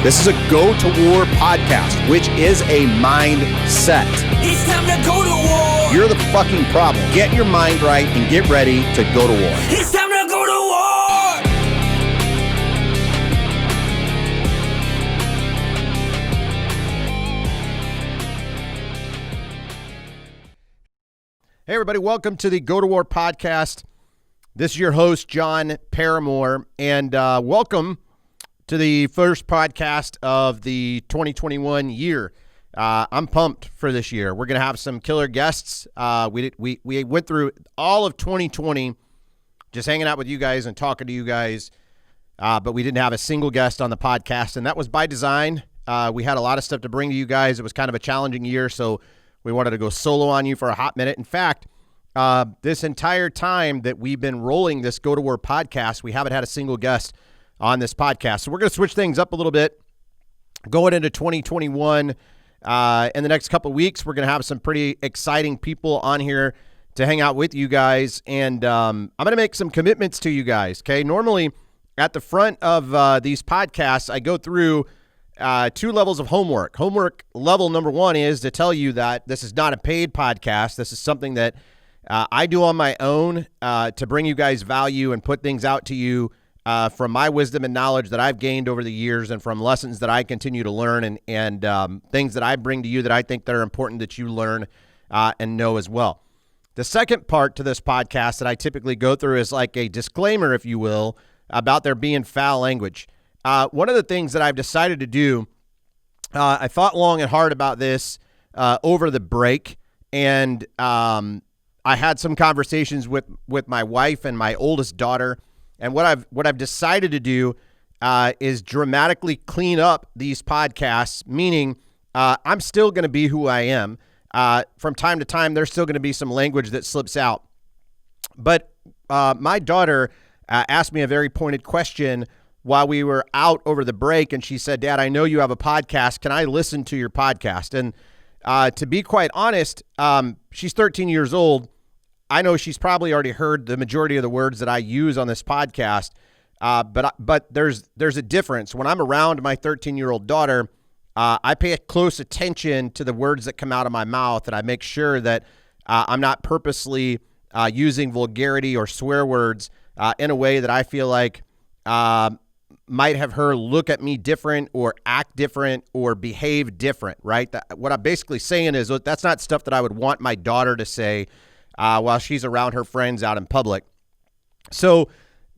This is a Go to War podcast, which is a mindset. It's time to go to war. You're the fucking problem. Get your mind right and get ready to go to war. It's time to go to war. Hey, everybody. Welcome to the Go to War podcast. This is your host, John Paramore, and welcome to the first podcast of the 2021 year. I'm pumped for this year. We're going to have some killer guests. We went through all of 2020 just hanging out with you guys and talking to you guys, but we didn't have a single guest on the podcast, and that was by design. We had a lot of stuff to bring to you guys. It was kind of a challenging year, so we wanted to go solo on you for a hot minute. In fact, this entire time that we've been rolling this Go to War podcast, we haven't had a single guest on this podcast. So we're going to switch things up a little bit going into 2021. In the next couple of weeks, we're going to have some pretty exciting people on here to hang out with you guys. And I'm going to make some commitments to you guys. Okay. Normally at the front of these podcasts, I go through two levels of homework. Homework level number one is to tell you that this is not a paid podcast. This is something that I do on my own to bring you guys value and put things out to you from my wisdom and knowledge that I've gained over the years, and from lessons that I continue to learn, and things that I bring to you that I think that are important that you learn and know as well. The second part to this podcast that I typically go through is like a disclaimer, if you will, about there being foul language. One of the things that I've decided to do, I thought long and hard about this over the break, and I had some conversations with my wife and my oldest daughter. And what I've decided to do is dramatically clean up these podcasts, meaning I'm still going to be who I am. From time to time, there's still going to be some language that slips out. But my daughter asked me a very pointed question while we were out over the break, and she said, "Dad, I know you have a podcast. Can I listen to your podcast?" And to be quite honest, she's 13 years old. I know she's probably already heard the majority of the words that I use on this podcast, but there's a difference. When I'm around my 13-year-old daughter, I pay close attention to the words that come out of my mouth, and I make sure that I'm not purposely using vulgarity or swear words in a way that I feel like might have her look at me different or act different or behave different, right? What I'm basically saying is that's not stuff that I would want my daughter to say while she's around her friends out in public. So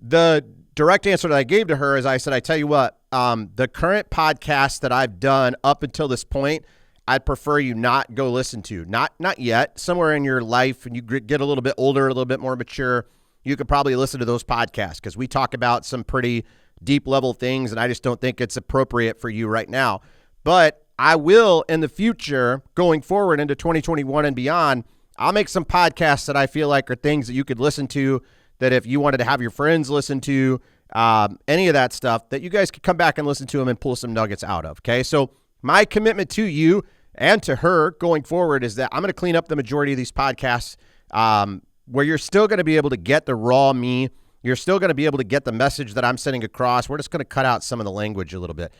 the direct answer that I gave to her is I said, I tell you what, the current podcast that I've done up until this point, I'd prefer you not go listen to. Not yet. Somewhere in your life, and you get a little bit older, a little bit more mature, you could probably listen to those podcasts because we talk about some pretty deep level things, and I just don't think it's appropriate for you right now. But I will in the future, going forward into 2021 and beyond, I'll make some podcasts that I feel like are things that you could listen to, that if you wanted to have your friends listen to, any of that stuff, that you guys could come back and listen to them and pull some nuggets out of, okay? So my commitment to you and to her going forward is that I'm going to clean up the majority of these podcasts where you're still going to be able to get the raw me. You're still going to be able to get the message that I'm sending across. We're just going to cut out some of the language a little bit.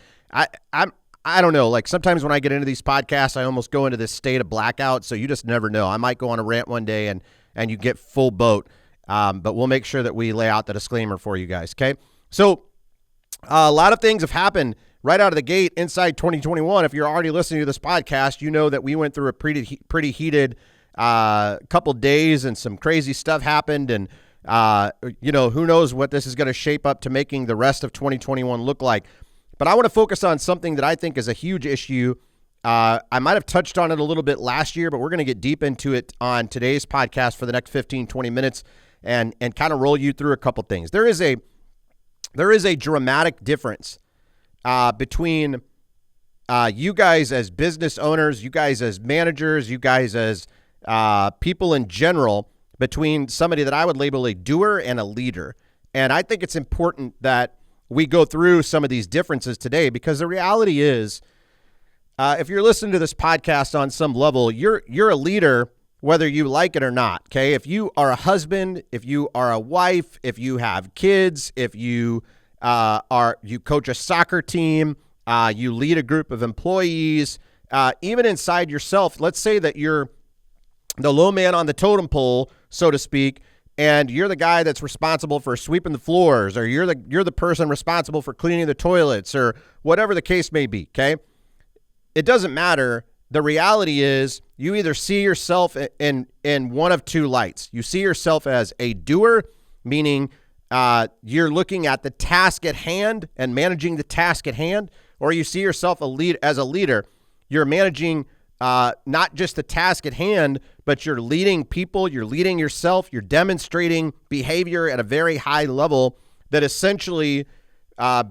I don't know, like sometimes when I get into these podcasts, I almost go into this state of blackout, so you just never know. I might go on a rant one day and you get full boat, but we'll make sure that we lay out the disclaimer for you guys, okay? So a lot of things have happened right out of the gate inside 2021. If you're already listening to this podcast, you know that we went through a pretty heated couple days, and some crazy stuff happened, and who knows what this is going to shape up to making the rest of 2021 look like. But I want to focus on something that I think is a huge issue. I might have touched on it a little bit last year, but we're going to get deep into it on today's podcast for the next 15, 20 minutes and kind of roll you through a couple things. There is a dramatic difference between you guys as business owners, you guys as managers, you guys as people in general, between somebody that I would label a doer and a leader. And I think it's important that we go through some of these differences today, because the reality is, if you're listening to this podcast on some level, you're a leader, whether you like it or not. Okay. If you are a husband, if you are a wife, if you have kids, if you you coach a soccer team, you lead a group of employees, even inside yourself. Let's say that you're the low man on the totem pole, so to speak, and you're the guy that's responsible for sweeping the floors, or you're the person responsible for cleaning the toilets, or whatever the case may be, okay? It doesn't matter. The reality is you either see yourself in one of two lights. You see yourself as a doer, meaning you're looking at the task at hand and managing the task at hand, or you see yourself as a leader. You're managing not just the task at hand, but you're leading people, you're leading yourself, you're demonstrating behavior at a very high level that essentially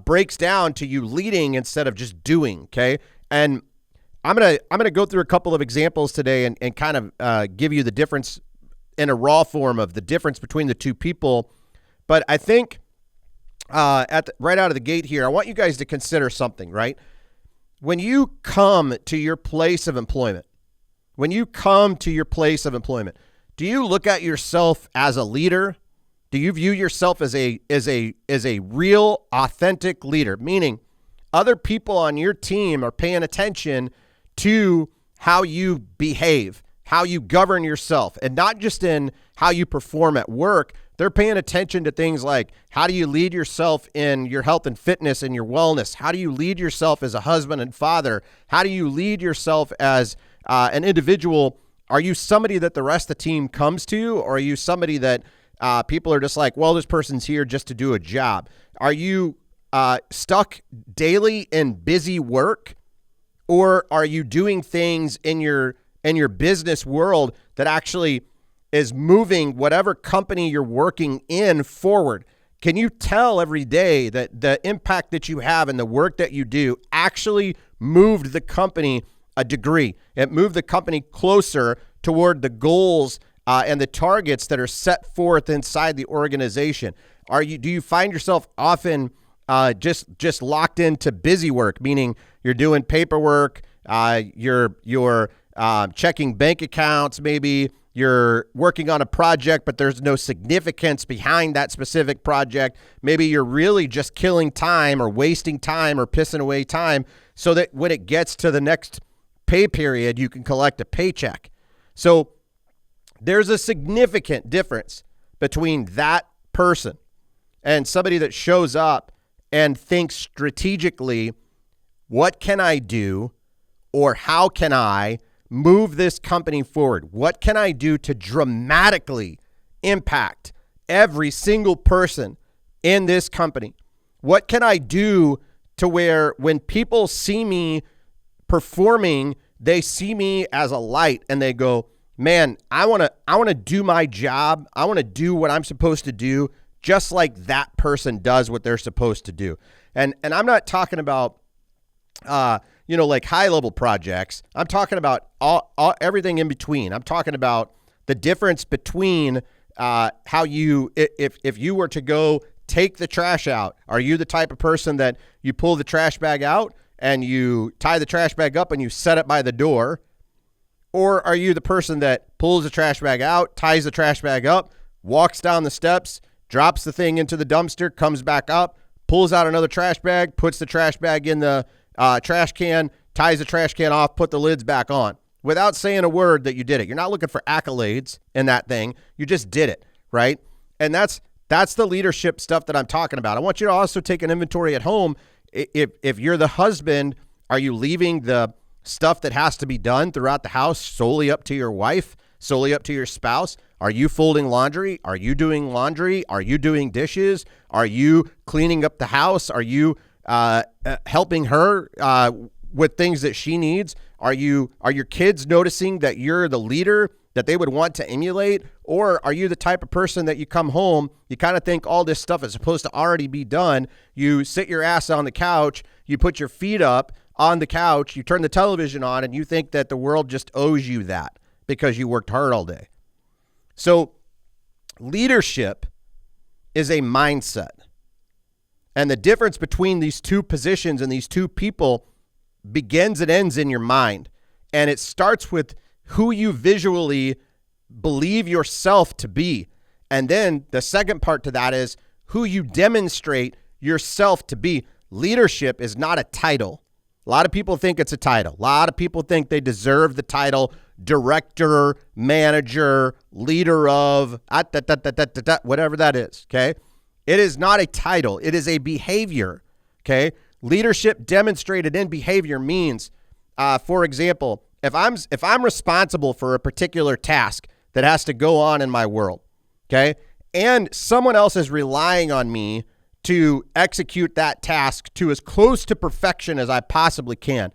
breaks down to you leading instead of just doing, okay? And I'm gonna go through a couple of examples today and kind of give you the difference in a raw form of the difference between the two people. But I think right out of the gate here, I want you guys to consider something, right? When you come to your place of employment, do you look at yourself as a leader? Do you view yourself as a real, authentic leader? Meaning, other people on your team are paying attention to how you behave, how you govern yourself, and not just in how you perform at work. They're paying attention to things like, how do you lead yourself in your health and fitness and your wellness? How do you lead yourself as a husband and father? How do you lead yourself as an individual? Are you somebody that the rest of the team comes to, or are you somebody that people are just like, well, this person's here just to do a job? Are you stuck daily in busy work, or are you doing things in your business world that actually is moving whatever company you're working in forward? Can you tell every day that the impact that you have and the work that you do actually moved the company a degree? It moved the company closer toward the goals and the targets that are set forth inside the organization. Do you find yourself often just locked into busy work, meaning you're doing paperwork, you're checking bank accounts, maybe you're working on a project, but there's no significance behind that specific project. Maybe you're really just killing time or wasting time or pissing away time so that when it gets to the next pay period, you can collect a paycheck. So there's a significant difference between that person and somebody that shows up and thinks strategically, what can I do, or how can I move this company forward? What can I do to dramatically impact every single person in this company? What can I do to where when people see me performing, they see me as a light and they go, man, I want to do my job. I want to do what I'm supposed to do, just like that person does what they're supposed to do. And I'm not talking about like high level projects. I'm talking about everything in between. I'm talking about the difference between how you, if you were to go take the trash out, are you the type of person that you pull the trash bag out and you tie the trash bag up and you set it by the door? Or are you the person that pulls the trash bag out, ties the trash bag up, walks down the steps, drops the thing into the dumpster, comes back up, pulls out another trash bag, puts the trash bag in the trash can, ties the trash can off, put the lids back on without saying a word that you did it? You're not looking for accolades in that thing. You just did it, right? And that's the leadership stuff that I'm talking about. I want you to also take an inventory at home. If you're the husband, are you leaving the stuff that has to be done throughout the house solely up to your wife, solely up to your spouse? Are you folding laundry? Are you doing laundry? Are you doing dishes? Are you cleaning up the house? Are you helping her with things that she needs? Are your kids noticing that you're the leader that they would want to emulate? Or are you the type of person that you come home, you kind of think all this stuff is supposed to already be done. You sit your ass on the couch, you put your feet up on the couch, you turn the television on, and you think that the world just owes you that because you worked hard all day. So leadership is a mindset. And the difference between these two positions and these two people begins and ends in your mind. And it starts with who you visually believe yourself to be. And then the second part to that is who you demonstrate yourself to be. Leadership is not a title. A lot of people think it's a title. A lot of people think they deserve the title director, manager, leader of, whatever that is, okay? It is not a title. It is a behavior, okay? Leadership demonstrated in behavior means, for example, if I'm responsible for a particular task that has to go on in my world, okay, and someone else is relying on me to execute that task to as close to perfection as I possibly can,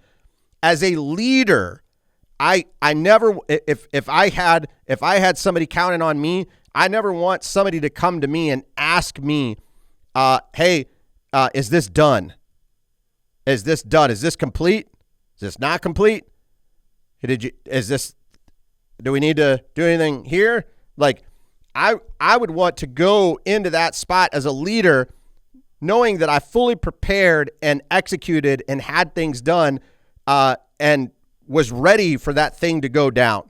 as a leader, I never, if I had somebody counting on me, I never want somebody to come to me and ask me, hey, is this done? Is this done? Is this complete? Is this not complete? Do we need to do anything here? Like, I would want to go into that spot as a leader knowing that I fully prepared and executed and had things done, and was ready for that thing to go down.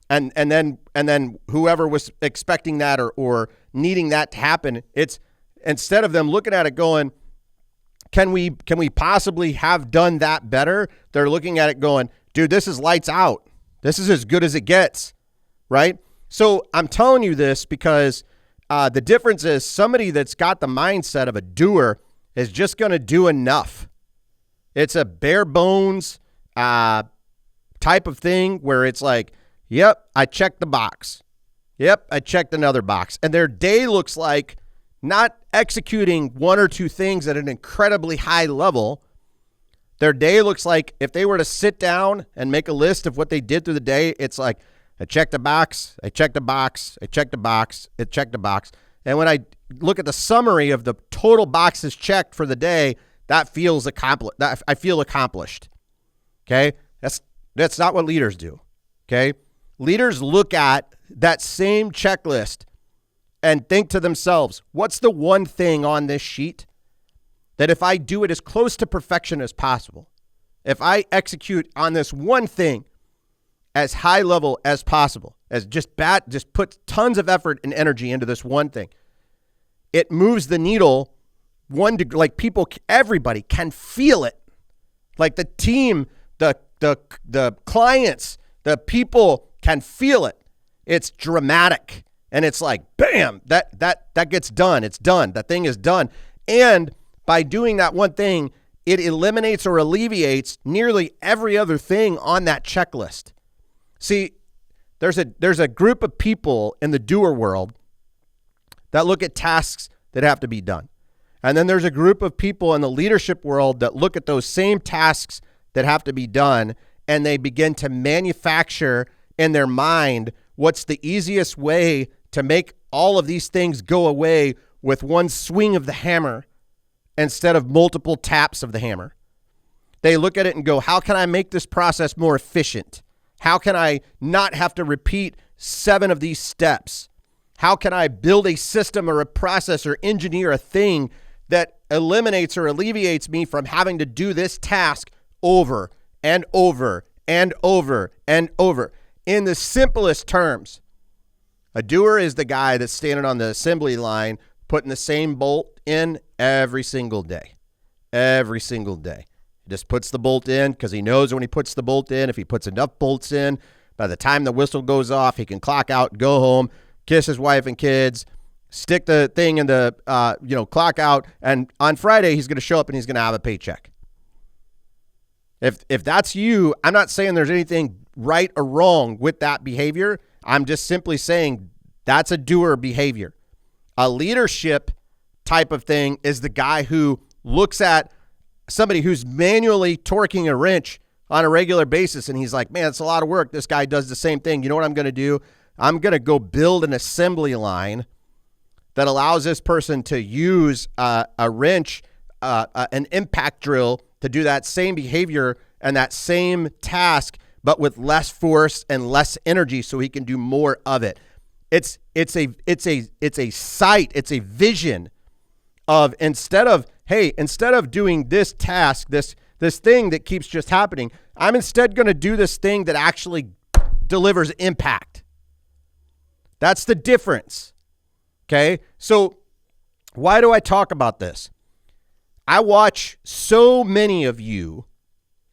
And then whoever was expecting that or needing that to happen, it's instead of them looking at it going, can we possibly have done that better? They're looking at it going, dude, this is lights out. This is as good as it gets, right? So I'm telling you this because the difference is somebody that's got the mindset of a doer is just going to do enough. It's a bare bones type of thing where it's like, yep, I checked the box. Yep, I checked another box. And their day looks like not executing one or two things at an incredibly high level. Their day looks like if they were to sit down and make a list of what they did through the day, it's like, I checked a box, I checked a box, I checked a box, I checked a box. And when I look at the summary of the total boxes checked for the day, that feels accomplished. I feel accomplished. Okay? That's not what leaders do. Okay? Leaders look at that same checklist and think to themselves, what's the one thing on this sheet that if I do it as close to perfection as possible, if I execute on this one thing as high level as possible, as just put tons of effort and energy into this one thing, it moves the needle one degree. Like everybody can feel it. Like the team, the clients, the people can feel it. It's dramatic. And it's like, bam, that gets done. It's done. That thing is done. And by doing that one thing, it eliminates or alleviates nearly every other thing on that checklist. See, there's a group of people in the doer world that look at tasks that have to be done. And then there's a group of people in the leadership world that look at those same tasks that have to be done, and they begin to manufacture in their mind what's the easiest way to make all of these things go away with one swing of the hammer instead of multiple taps of the hammer. They look at it and go, how can I make this process more efficient? How can I not have to repeat 7 of these steps? How can I build a system or a process or engineer a thing that eliminates or alleviates me from having to do this task over and over and over and over? In the simplest terms, a doer is the guy that's standing on the assembly line putting the same bolt in every single day. Every single day. He just puts the bolt in because he knows when he puts the bolt in, if he puts enough bolts in, by the time the whistle goes off, he can clock out, go home, kiss his wife and kids, stick the thing in the, clock out, and on Friday he's going to show up and he's going to have a paycheck. If that's you, I'm not saying there's anything right or wrong with that behavior. I'm just simply saying that's a doer behavior. A leadership type of thing is the guy who looks at somebody who's manually torquing a wrench on a regular basis, and he's like, man, it's a lot of work. This guy does the same thing. You know what I'm going to do? I'm going to go build an assembly line that allows this person to use a wrench, an impact drill to do that same behavior and that same task, but with less force and less energy so he can do more of it. It's a sight, it's a vision of instead of doing this task, this thing that keeps just happening, I'm instead going to do this thing that actually delivers impact. That's the difference. Okay? So why do I talk about this? I watch so many of you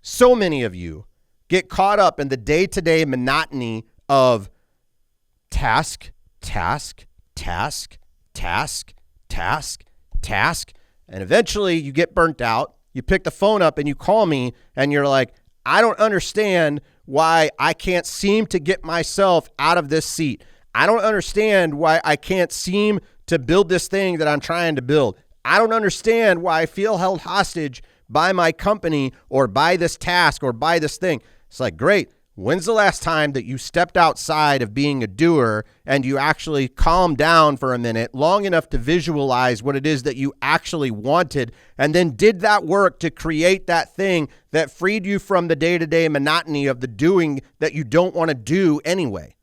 so many of you get caught up in the day-to-day monotony of task, task, task, task, task, task, and eventually you get burnt out. You pick the phone up and you call me and you're like, I don't understand why I can't seem to get myself out of this seat. I don't understand why I can't seem to build this thing that I'm trying to build. I don't understand why I feel held hostage by my company or by this task or by this thing. It's like, great. When's the last time that you stepped outside of being a doer and you actually calmed down for a minute long enough to visualize what it is that you actually wanted and then did that work to create that thing that freed you from the day-to-day monotony of the doing that you don't want to do anyway?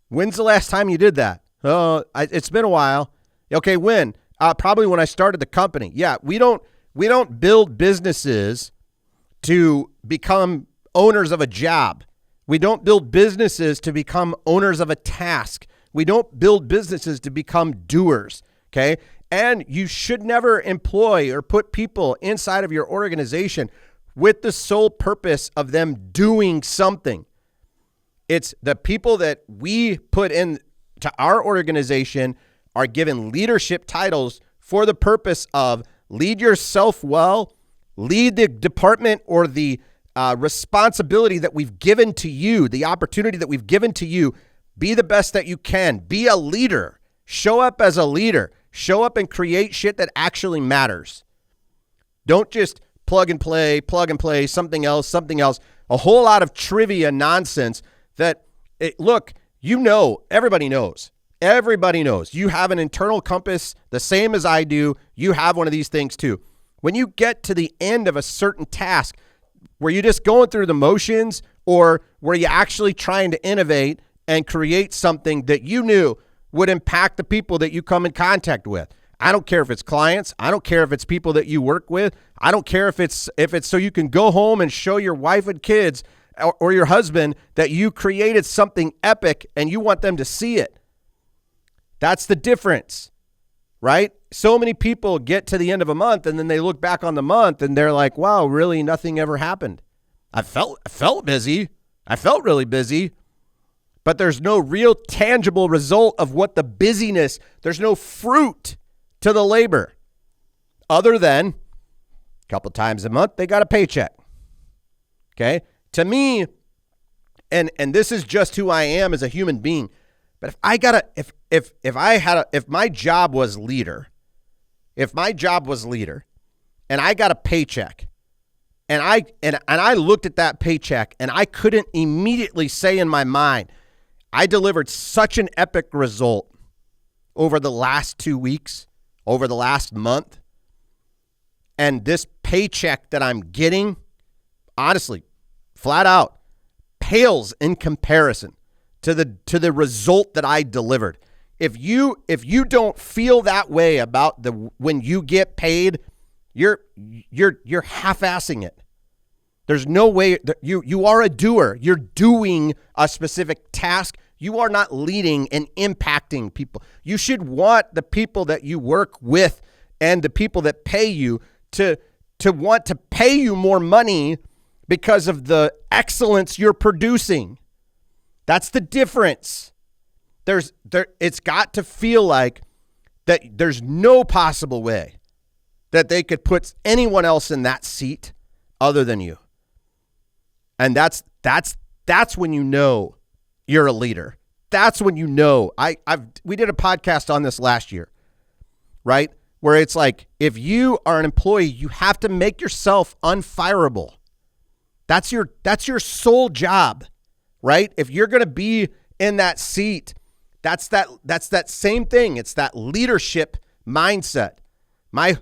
When's the last time you did that? It's been a while. Okay, when? Probably when I started the company. Yeah, we don't build businesses to become owners of a job. We don't build businesses to become owners of a task. We don't build businesses to become doers, okay? And you should never employ or put people inside of your organization with the sole purpose of them doing something. It's the people that we put in to our organization are given leadership titles for the purpose of lead yourself well, lead the department or the responsibility that we've given to you, the opportunity that we've given to you. Be the best that you can. Be a leader. Show up as a leader. Show up and create shit that actually matters. Don't just plug and play, something else. A whole lot of trivia nonsense that, look, everybody knows. Everybody knows. You have an internal compass the same as I do. You have one of these things too. When you get to the end of a certain task, were you just going through the motions or were you actually trying to innovate and create something that you knew would impact the people that you come in contact with? I don't care if it's clients. I don't care if it's people that you work with. I don't care if it's so you can go home and show your wife and kids or your husband that you created something epic and you want them to see it. That's the difference, right? So many people get to the end of a month and then they look back on the month and they're like, wow, really nothing ever happened. I felt busy. I felt really busy, but there's no real tangible result of what the busyness, there's no fruit to the labor other than a couple times a month, they got a paycheck. Okay. To me, and this is just who I am as a human being, but if my job was leader, and I got a paycheck and I looked at that paycheck and I couldn't immediately say in my mind, I delivered such an epic result over the last 2 weeks, over the last month. And this paycheck that I'm getting, honestly, flat out, pales in comparison to the result that I delivered. If you don't feel that way about when you get paid, you're half-assing it. There's no way you are a doer. You're doing a specific task. You are not leading and impacting people. You should want the people that you work with and the people that pay you to want to pay you more money because of the excellence you're producing. That's the difference. It's got to feel like that there's no possible way that they could put anyone else in that seat other than you. And that's when you know you're a leader. That's when you know. We did a podcast on this last year, right? Where it's like, if you are an employee, you have to make yourself unfireable. That's your sole job, right? If you're going to be in that seat, that's that same thing. It's that leadership mindset. I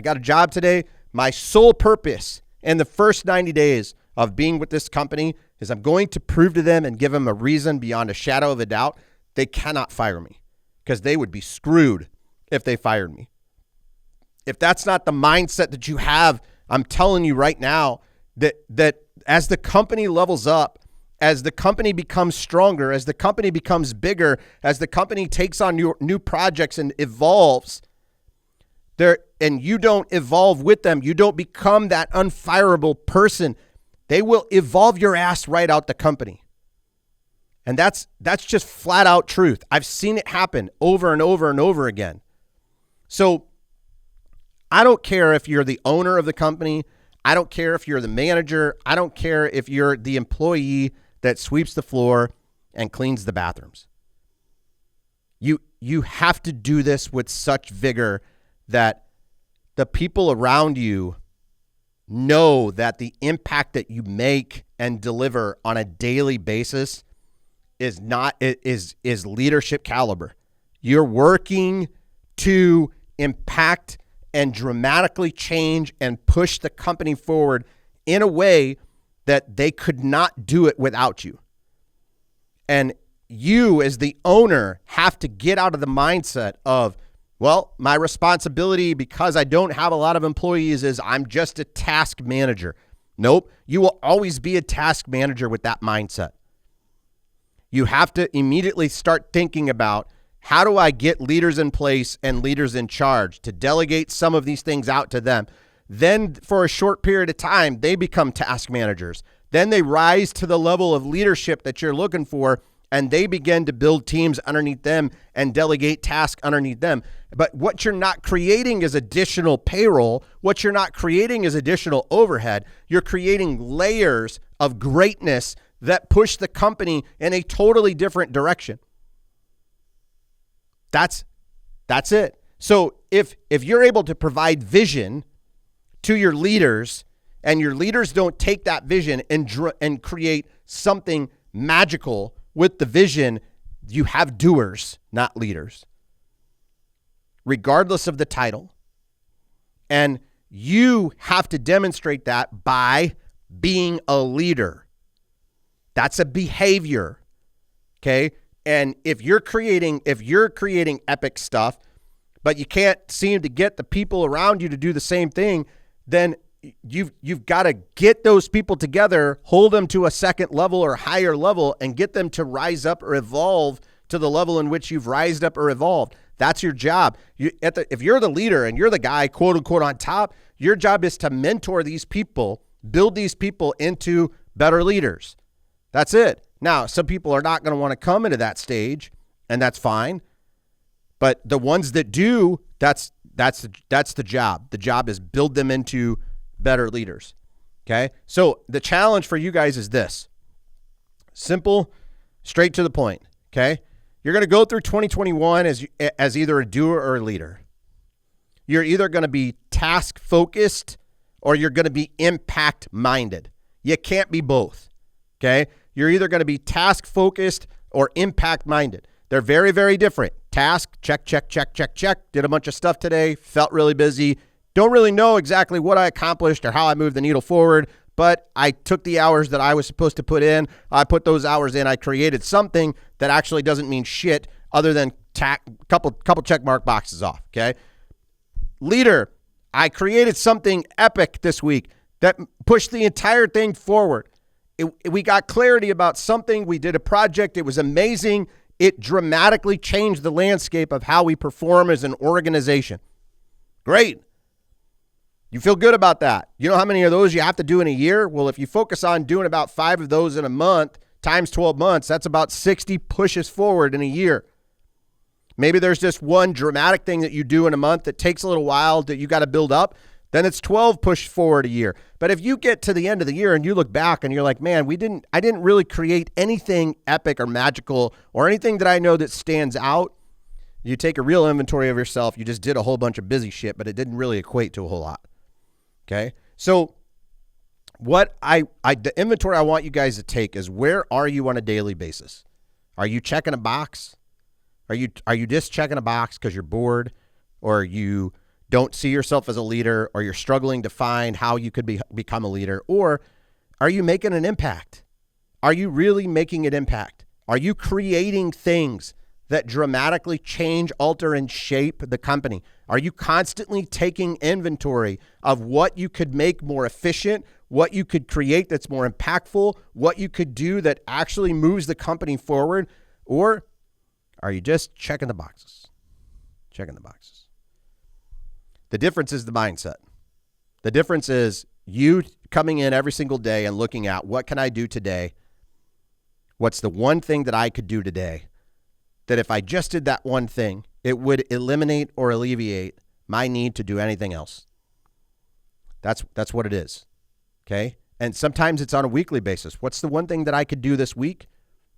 got a job today. My sole purpose in the first 90 days of being with this company is I'm going to prove to them and give them a reason beyond a shadow of a doubt they cannot fire me, because they would be screwed if they fired me. If that's not the mindset that you have, I'm telling you right now that as the company levels up, as the company becomes stronger, as the company becomes bigger, as the company takes on new projects and evolves, and you don't evolve with them, you don't become that unfireable person, they will evolve your ass right out the company. And that's just flat out truth. I've seen it happen over and over and over again. So I don't care if you're the owner of the company. I don't care if you're the manager. I don't care if you're the employee that sweeps the floor and cleans the bathrooms. You have to do this with such vigor that the people around you know that the impact that you make and deliver on a daily basis is leadership caliber. You're working to impact and dramatically change and push the company forward in a way that they could not do it without you. And you as the owner have to get out of the mindset of, well, my responsibility because I don't have a lot of employees is I'm just a task manager. Nope. You will always be a task manager with that mindset. You have to immediately start thinking about, how do I get leaders in place and leaders in charge to delegate some of these things out to them? Then for a short period of time, they become task managers. Then they rise to the level of leadership that you're looking for, and they begin to build teams underneath them and delegate tasks underneath them. But what you're not creating is additional payroll. What you're not creating is additional overhead. You're creating layers of greatness that push the company in a totally different direction. That's it. So if you're able to provide vision to your leaders, and your leaders don't take that vision and create something magical with the vision, you have doers, not leaders, regardless of the title. And you have to demonstrate that by being a leader. That's a behavior. Okay. And if you're creating epic stuff, but you can't seem to get the people around you to do the same thing, then you've got to get those people together, hold them to a second level or higher level, and get them to rise up or evolve to the level in which you've rised up or evolved. That's your job. If you're the leader and you're the guy, quote unquote, on top, your job is to mentor these people, build these people into better leaders. That's it. Now, some people are not going to want to come into that stage, and that's fine. But the ones that do, that's the job. The job is build them into better leaders. Okay? So the challenge for you guys is this. Simple, straight to the point. Okay? You're going to go through 2021 as either a doer or a leader. You're either going to be task focused or you're going to be impact minded. You can't be both. Okay? You're either going to be task focused or impact minded. They're very, very different. Task, check, check, check, check, check. Did a bunch of stuff today. Felt really busy. Don't really know exactly what I accomplished or how I moved the needle forward, but I took the hours that I was supposed to put in. I put those hours in. I created something that actually doesn't mean shit other than couple check mark boxes off, okay? Leader, I created something epic this week that pushed the entire thing forward. We got clarity about something. We did a project. It was amazing. It dramatically changed the landscape of how we perform as an organization. Great. You feel good about that. You know how many of those you have to do in a year? Well, if you focus on doing about 5 of those in a month, times 12 months, that's about 60 pushes forward in a year. Maybe there's just one dramatic thing that you do in a month that takes a little while that you got to build up. Then it's 12 push forward a year. But if you get to the end of the year and you look back and you're like, man, I didn't really create anything epic or magical or anything that I know that stands out. You take a real inventory of yourself. You just did a whole bunch of busy shit, but it didn't really equate to a whole lot. Okay. So the inventory I want you guys to take is, where are you on a daily basis? Are you checking a box? Are you just checking a box because you're bored, or you don't see yourself as a leader, or you're struggling to find how you could become a leader? Or are you making an impact? Are you really making an impact? Are you creating things that dramatically change, alter, and shape the company? Are you constantly taking inventory of what you could make more efficient, what you could create that's more impactful, what you could do that actually moves the company forward? Or are you just checking the boxes? Checking the boxes. The difference is the mindset. The difference is you coming in every single day and looking at what can I do today? What's the one thing that I could do today that if I just did that one thing, it would eliminate or alleviate my need to do anything else. That's what it is. Okay? And sometimes it's on a weekly basis. What's the one thing that I could do this week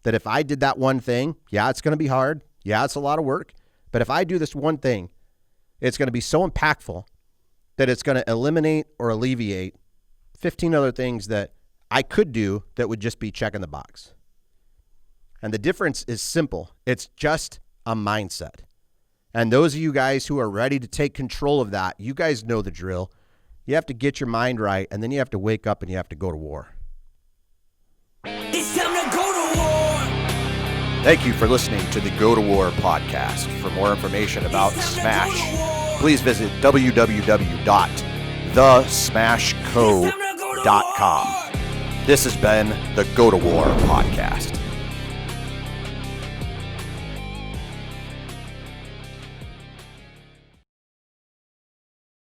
that if I did that one thing, yeah, it's going to be hard. Yeah, it's a lot of work. But if I do this one thing, it's going to be so impactful that it's going to eliminate or alleviate 15 other things that I could do that would just be checking the box. And the difference is simple. It's just a mindset. And those of you guys who are ready to take control of that, you guys know the drill. You have to get your mind right, and then you have to wake up and you have to go to war. It's time to go to war. Thank you for listening to the Go to War podcast. For more information about Smash, please visit www.thesmashco.com. This has been the Go to War podcast.